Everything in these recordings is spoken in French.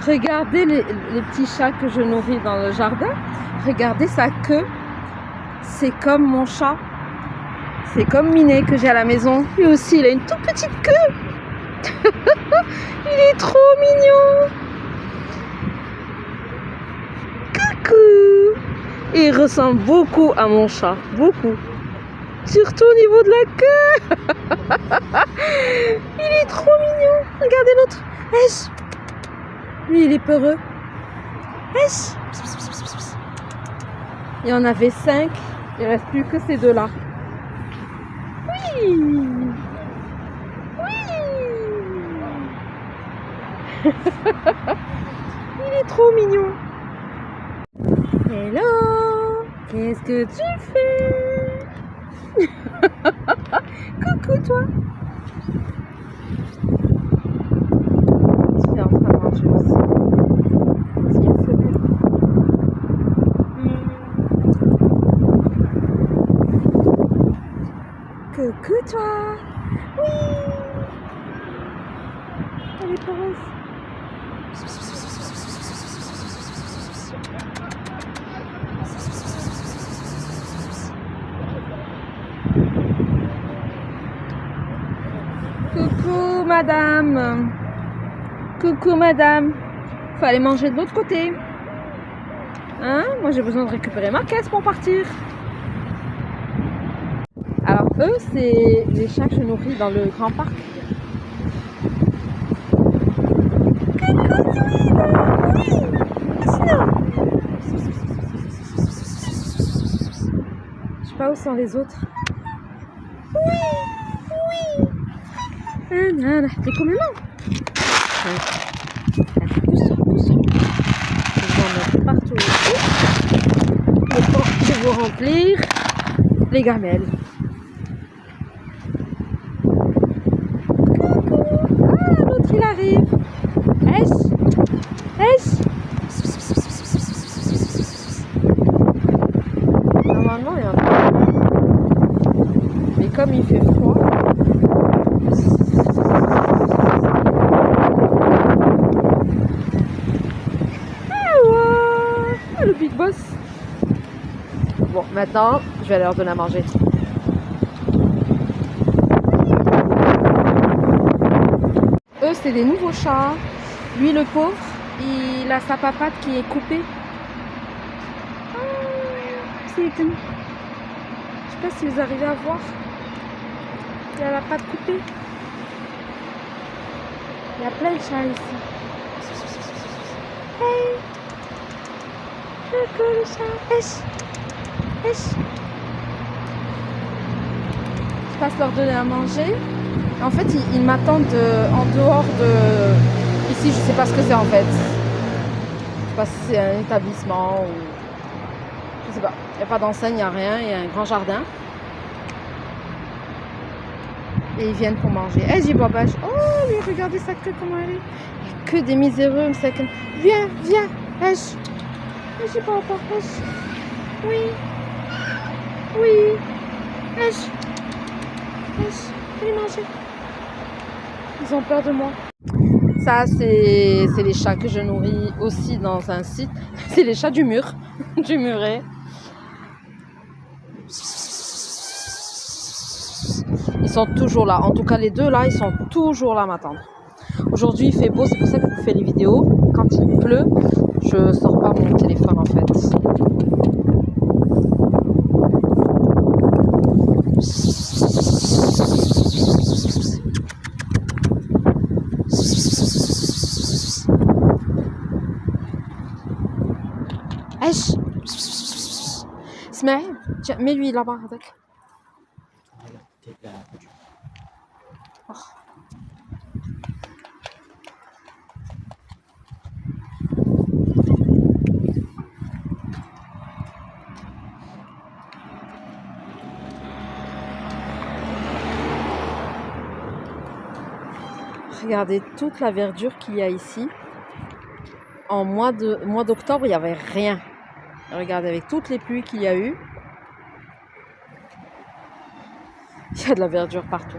Regardez les petits chats que je nourris dans le jardin. Regardez sa queue. C'est comme mon chat. C'est comme Minet que j'ai à la maison. Lui aussi, il a une toute petite queue. Il est trop mignon. Coucou. Et il ressemble beaucoup à mon chat. Beaucoup. Surtout au niveau de la queue. Il est trop mignon. Regardez l'autre. Lui, il est peureux. Il y en avait 5. Il ne reste plus que ces deux-là. Oui. Il est trop mignon. Hello. Qu'est-ce que tu fais? Coucou toi. Tu es en train de manger aussi. C'est une femelle. Coucou toi. Oui. Elle est peureuse. Coucou madame. Coucou madame. Faut aller manger de l'autre côté. Hein? Moi j'ai besoin de récupérer ma caisse pour partir. Alors eux c'est les chats que je nourris dans le grand parc. Coucou Zoïda. Oui. Je sais pas où sont les autres. Oui. T'es combien là? Pousse. Je vais en mettre partout ici. Le temps de vous remplir les gamelles. Coucou. Ah, l'autre il arrive. Normalement il y en a. Mais comme il fait froid. Le big boss. Bon, maintenant, je vais leur donner à manger. Eux, c'est des nouveaux chats. Lui, le pauvre, il a sa papate qui est coupée. C'est étonnant. Je sais pas si vous arrivez à voir. Il a la patte coupée. Il y a plein de chats ici. Hey! Coucou le chat. Je passe leur donner à manger. En fait, ils m'attendent en dehors de... Ici, je sais pas ce que c'est en fait. Je sais pas si c'est un établissement ou... Je sais pas. Il n'y a pas d'enseigne, il n'y a rien. Il y a un grand jardin. Et ils viennent pour manger. J'ai babage. Oh, lui, regardez sa queue, comment elle est. Que des miséreux. Viens. J'ai pas encore. Oui. Allez manger. Ils ont peur de moi. Ça, c'est les chats que je nourris aussi dans un site. C'est les chats du mur. Du muret. Ils sont toujours là. En tout cas, les deux là, ils sont toujours là m'attendre. Aujourd'hui, il fait beau. C'est pour ça que je vous fais les vidéos. Quand il pleut, je sors pas mon téléphone en fait. Ismaël, tiens, mets-lui là-bas avec. Oh. Regardez toute la verdure qu'il y a ici. En mois d'octobre, il n'y avait rien. Regardez, avec toutes les pluies qu'il y a eu, il y a de la verdure partout.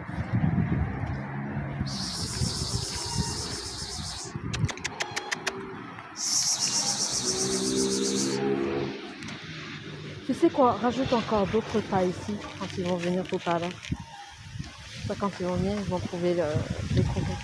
sais quoi, rajoute encore d'autres tas ici quand ils vont venir tout à l'heure. Ça, quand ils vont venir, ils vont trouver les croquettes.